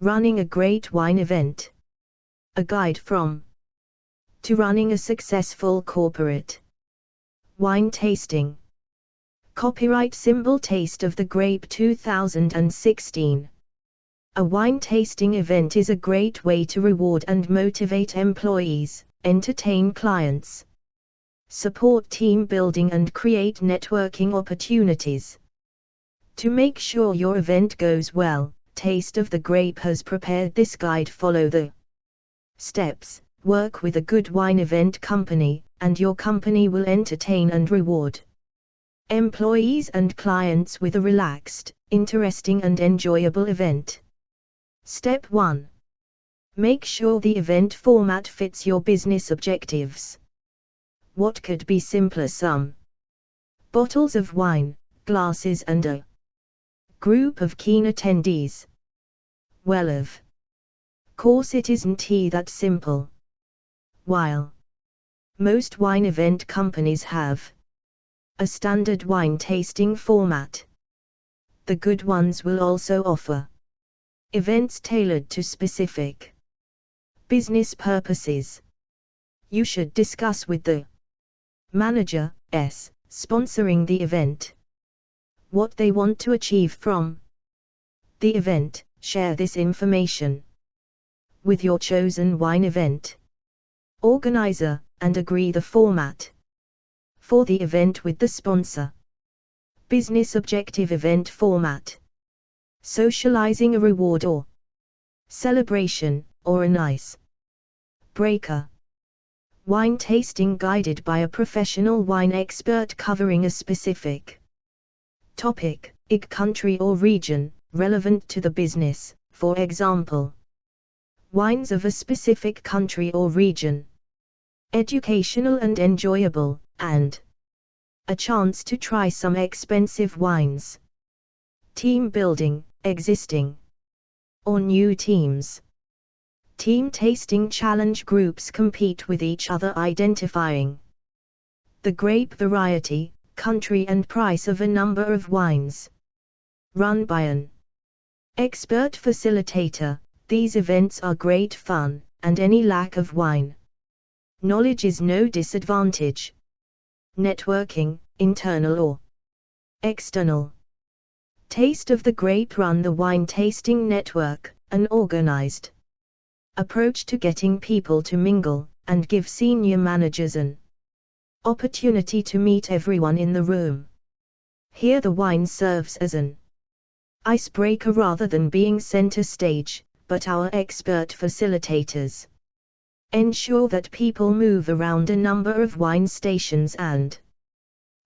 Running a great wine event. A guide from to running a successful corporate wine tasting. Copyright symbol Taste of the Grape 2016. A wine tasting event is a great way to reward and motivate employees, entertain clients, support team building and create networking opportunities. To make sure your event goes well, Taste of the Grape has prepared this guide. Follow the steps, work with a good wine event company, and your company will entertain and reward employees and clients with a relaxed, interesting and enjoyable event. Step 1. Make sure the event format fits your business objectives. What could be simpler? Some bottles of wine, glasses and a group of keen attendees. Well, of course it isn't that simple. While most wine event companies have a standard wine tasting format, the good ones will also offer events tailored to specific business purposes. You should discuss with the manager sponsoring the event what they want to achieve from the event. Share this information with your chosen wine event organizer and agree the format for the event with the sponsor. Business objective event format. Socializing, a reward or celebration, or an ice breaker. Wine tasting guided by a professional wine expert covering a specific topic, country or region, relevant to the business, for example, wines of a specific country or region. Educational and enjoyable, and a chance to try some expensive wines. Team building, existing or new teams. Team tasting challenge, groups compete with each other, identifying the grape variety, country and price of a number of wines. Run by an expert facilitator. These events are great fun, and any lack of wine knowledge is no disadvantage. Networking, internal or external. Taste of the Grape run the wine tasting network, an organized approach to getting people to mingle, and give senior managers an opportunity to meet everyone in the room. Here the wine serves as an icebreaker rather than being center stage, but our expert facilitators ensure that people move around a number of wine stations and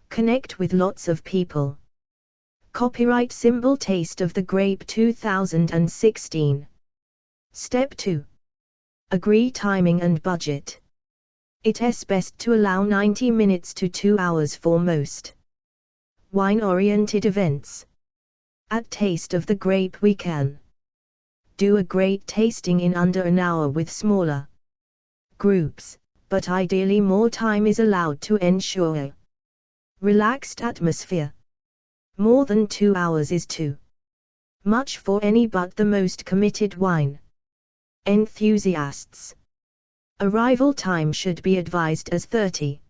connect with lots of people. Copyright symbol Taste of the Grape 2016. Step 2. Agree timing and budget. It is best to allow 90 minutes to 2 hours for most wine-oriented events. At Taste of the Grape we can do a great tasting in under an hour with smaller groups, but ideally more time is allowed to ensure a relaxed atmosphere. More than 2 hours is too much for any but the most committed wine enthusiasts. Arrival time should be advised as 30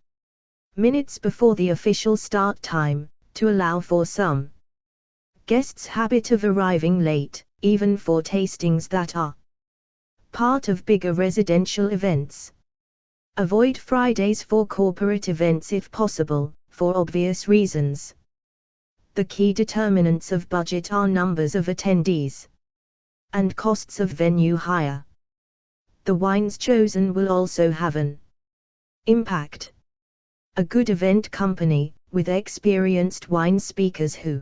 minutes before the official start time, to allow for some guests' habit of arriving late, even for tastings that are part of bigger residential events. Avoid Fridays for corporate events if possible, for obvious reasons. The key determinants of budget are numbers of attendees and costs of venue hire. The wines chosen will also have an impact. A good event company, with experienced wine speakers who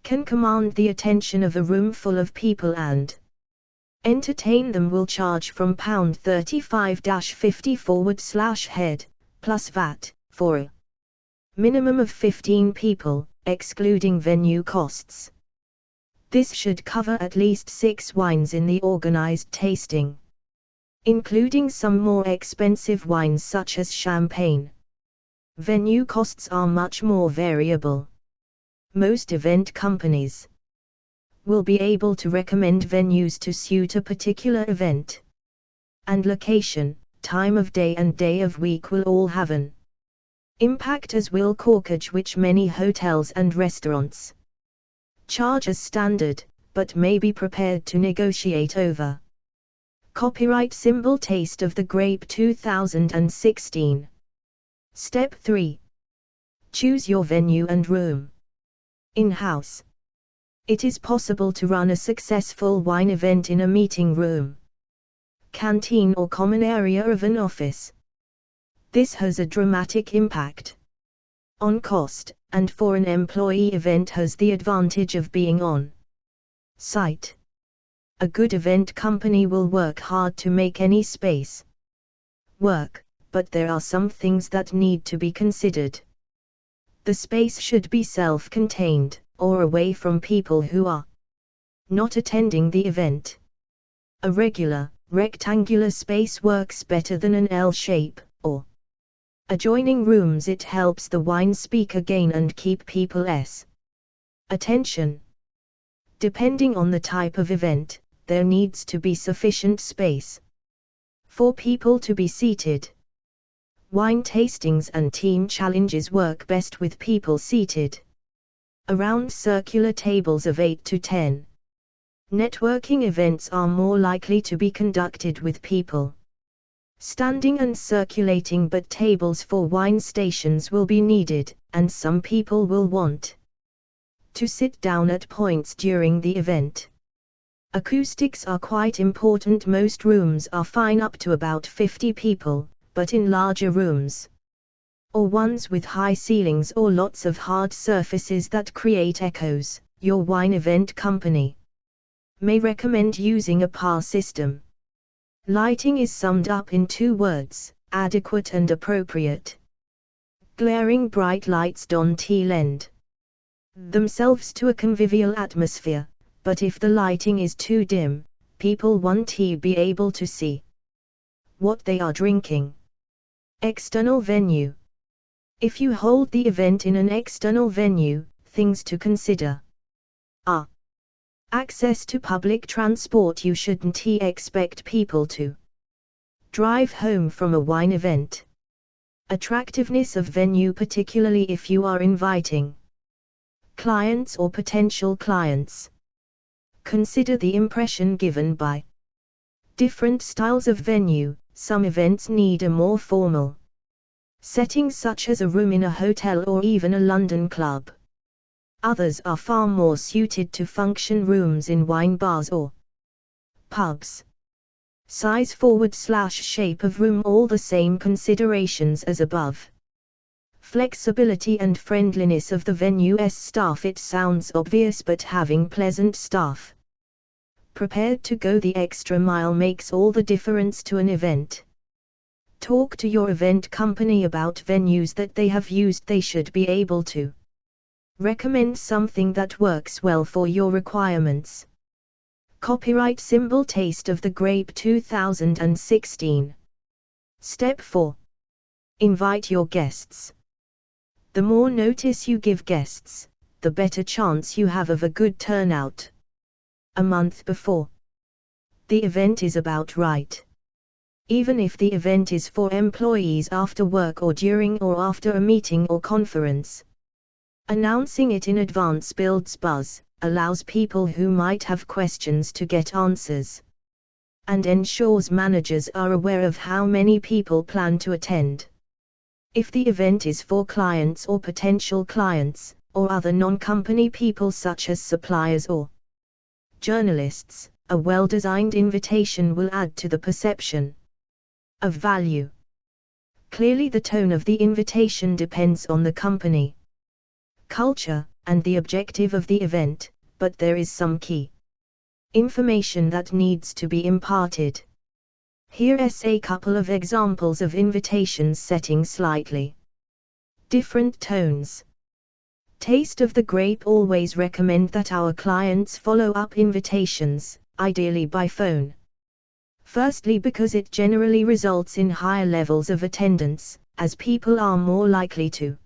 can command the attention of a room full of people and entertain them, will charge from £35-50 plus VAT, for a minimum of 15 people, excluding venue costs. This should cover at least 6 wines in the organized tasting, including some more expensive wines such as champagne. Venue costs are much more variable. Most event companies will be able to recommend venues to suit a particular event. And location, time of day and day of week will all have an impact, as will corkage, which many hotels and restaurants charge as standard, but may be prepared to negotiate over. Copyright symbol Taste of the Grape 2016. Step 3. Choose your venue and room. In-house. It is possible to run a successful wine event in a meeting room, canteen or common area of an office. This has a dramatic impact on cost, and for an employee event has the advantage of being on site. A good event company will work hard to make any space work, but there are some things that need to be considered. The space should be self-contained, or away from people who are not attending the event. A regular, rectangular space works better than an L shape, or adjoining rooms. It helps the wine speaker gain and keep people's attention. Depending on the type of event, there needs to be sufficient space for people to be seated. Wine tastings and team challenges work best with people seated around circular tables of 8 to 10. Networking events are more likely to be conducted with people standing and circulating, but tables for wine stations will be needed, and some people will want to sit down at points during the event. Acoustics are quite important. Most rooms are fine up to about 50 people, but in larger rooms, or ones with high ceilings or lots of hard surfaces that create echoes, your wine event company may recommend using a PAR system. Lighting is summed up in 2 words: adequate and appropriate. Glaring bright lights don't lend themselves to a convivial atmosphere, but if the lighting is too dim, people won't be able to see what they are drinking. External venue. If you hold the event in an external venue, things to consider are access to public transport. You shouldn't expect people to drive home from a wine event. Attractiveness of venue, particularly if you are inviting clients or potential clients. Consider the impression given by different styles of venue. Some events need a more formal setting, such as a room in a hotel or even a London club. Others are far more suited to function rooms in wine bars or pubs. Size / shape of room, all the same considerations as above. Flexibility and friendliness of the venue's staff. It sounds obvious, but having pleasant staff prepared to go the extra mile makes all the difference to an event. Talk to your event company about venues that they have used. They should be able to recommend something that works well for your requirements. Copyright symbol Taste of the Grape 2016. Step 4. Invite your guests. The more notice you give guests, the better chance you have of a good turnout. A month before the event is about right. Even if the event is for employees after work or during or after a meeting or conference, announcing it in advance builds buzz, allows people who might have questions to get answers, and ensures managers are aware of how many people plan to attend. If the event is for clients or potential clients, or other non-company people such as suppliers or journalists, a well-designed invitation will add to the perception of value. Clearly, the tone of the invitation depends on the company culture and the objective of the event, but there is some key information that needs to be imparted. Here's a couple of examples of invitations setting slightly different tones. Taste of the Grape always recommend that our clients follow up invitations, ideally by phone. Firstly, because it generally results in higher levels of attendance, as people are more likely to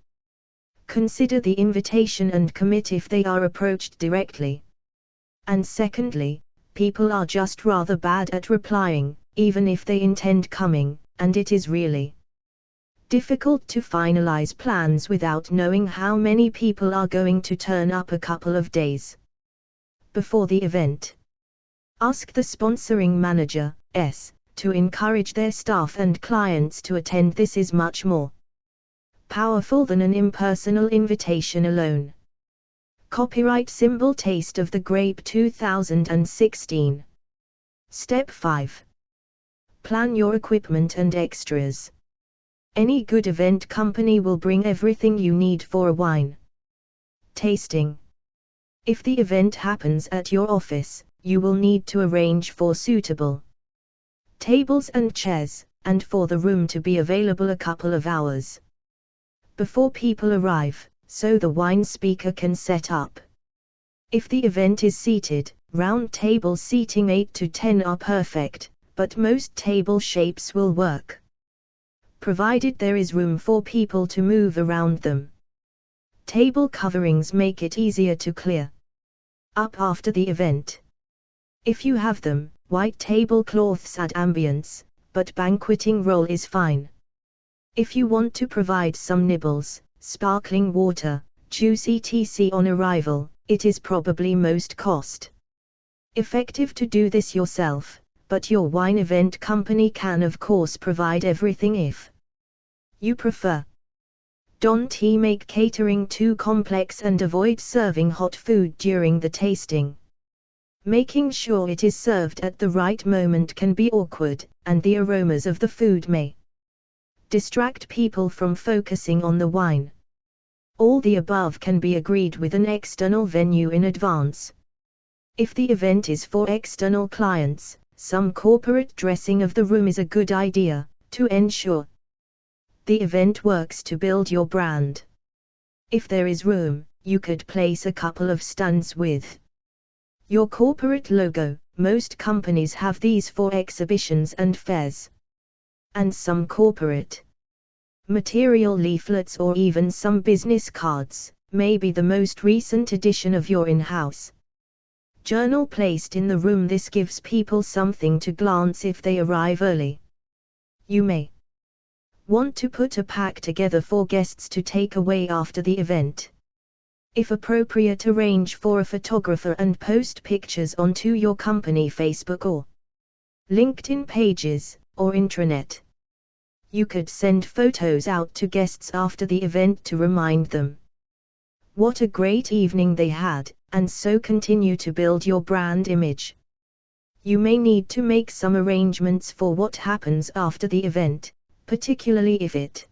consider the invitation and commit if they are approached directly. And secondly, people are just rather bad at replying, even if they intend coming, and it is really difficult to finalize plans without knowing how many people are going to turn up a couple of days before the event. Ask the sponsoring manager, to encourage their staff and clients to attend. This is much more powerful than an impersonal invitation alone. Copyright Symbol Taste of the Grape 2016. Step 5. Plan your equipment and extras. Any good event company will bring everything you need for a wine tasting. If the event happens at your office, you will need to arrange for suitable tables and chairs, and for the room to be available a couple of hours before people arrive, so the wine speaker can set up. If the event is seated, round table seating 8 to 10 are perfect, but most table shapes will work, provided there is room for people to move around them. Table coverings make it easier to clear up after the event. If you have them, white tablecloths add ambience, but banqueting roll is fine. If you want to provide some nibbles, sparkling water, juice etc. on arrival, it is probably most cost effective to do this yourself, but your wine event company can of course provide everything if you prefer. Don't make catering too complex and avoid serving hot food during the tasting. Making sure it is served at the right moment can be awkward, and the aromas of the food may distract people from focusing on the wine. All the above can be agreed with an external venue in advance. If the event is for external clients, some corporate dressing of the room is a good idea, to ensure the event works to build your brand. If there is room, you could place a couple of stands with your corporate logo. Most companies have these for exhibitions and fairs. And some corporate material leaflets or even some business cards, may be the most recent edition of your in-house journal placed in the room. This gives people something to glance if they arrive early. You may want to put a pack together for guests to take away after the event. If appropriate, arrange for a photographer and post pictures onto your company Facebook or LinkedIn pages, or intranet. You could send photos out to guests after the event to remind them what a great evening they had, and so continue to build your brand image. You may need to make some arrangements for what happens after the event, particularly if it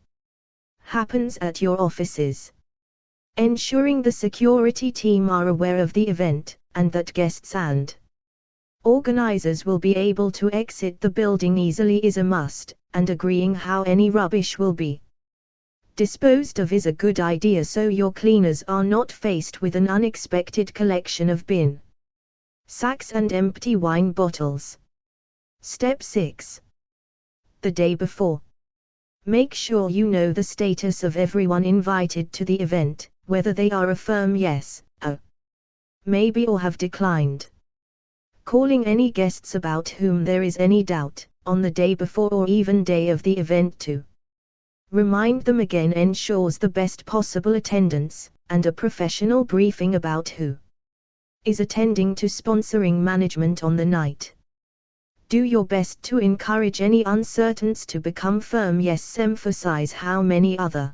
happens at your offices. Ensuring the security team are aware of the event, and that guests and organizers will be able to exit the building easily is a must, and agreeing how any rubbish will be disposed of is a good idea so your cleaners are not faced with an unexpected collection of bin sacks and empty wine bottles. Step 6. The day before. Make sure you know the status of everyone invited to the event, whether they are a firm yes, a maybe, or have declined calling any guests about whom there is any doubt, on the day before or even day of the event to remind them again ensures the best possible attendance, and a professional briefing about who is attending to sponsoring management on the night. Do your best to encourage any uncertains to become firm yes. Emphasize how many other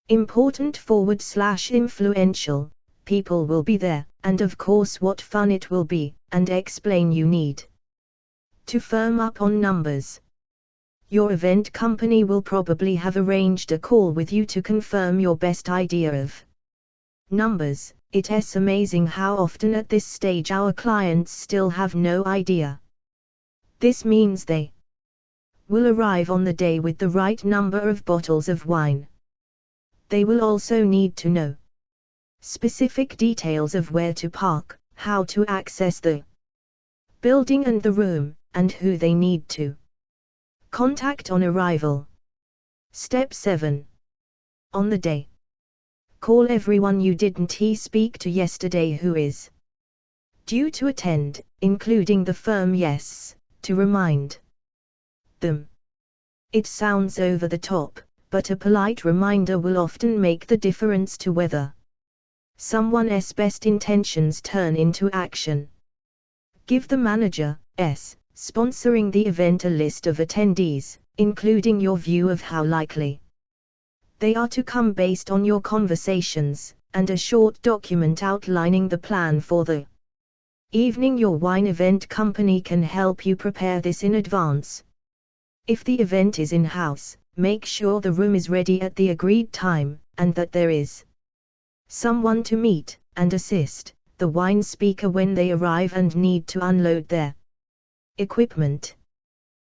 important /influential people will be there, and of course what fun it will be, and explain you need to firm up on numbers. Your event company will probably have arranged a call with you to confirm your best idea of numbers. It's amazing how often at this stage our clients still have no idea. This means they will arrive on the day with the right number of bottles of wine. They will also need to know specific details of where to park, how to access the building and the room, and who they need to contact on arrival. Step 7. On the day. Call everyone you didn't speak to yesterday who is Due to attend, including the firm yes, to remind them. It sounds over the top, but a polite reminder will often make the difference to whether someone's best intentions turn into action. Give the manager, sponsoring the event a list of attendees, including your view of how likely they are to come based on your conversations, and a short document outlining the plan for the evening. Your wine event company can help you prepare this in advance. If the event is in-house, make sure the room is ready at the agreed time, and that there is someone to meet and assist the wine speaker when they arrive and need to unload their equipment.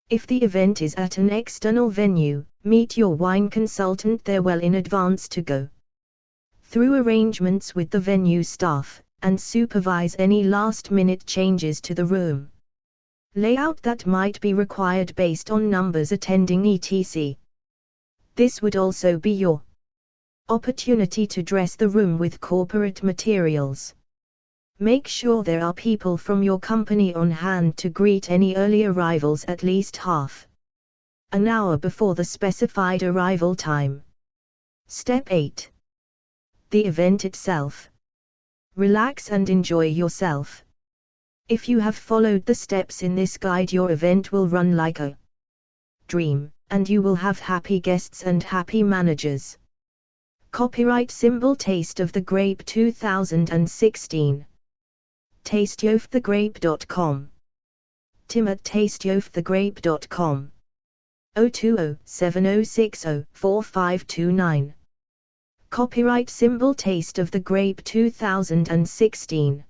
If the event is at an external venue, meet your wine consultant there well in advance to go through arrangements with the venue staff, and supervise any last-minute changes to the room layout that might be required based on numbers attending etc. This would also be your opportunity to dress the room with corporate materials. Make sure there are people from your company on hand to greet any early arrivals at least half an hour before the specified arrival time. Step 8. The event itself. Relax and enjoy yourself. If you have followed the steps in this guide, your event will run like a dream, and you will have happy guests and happy managers. Copyright symbol Taste of the Grape 2016. tasteofthegrape.com. Tim at tasteofthegrape.com. 020-7060-4529. Copyright symbol Taste of the Grape 2016.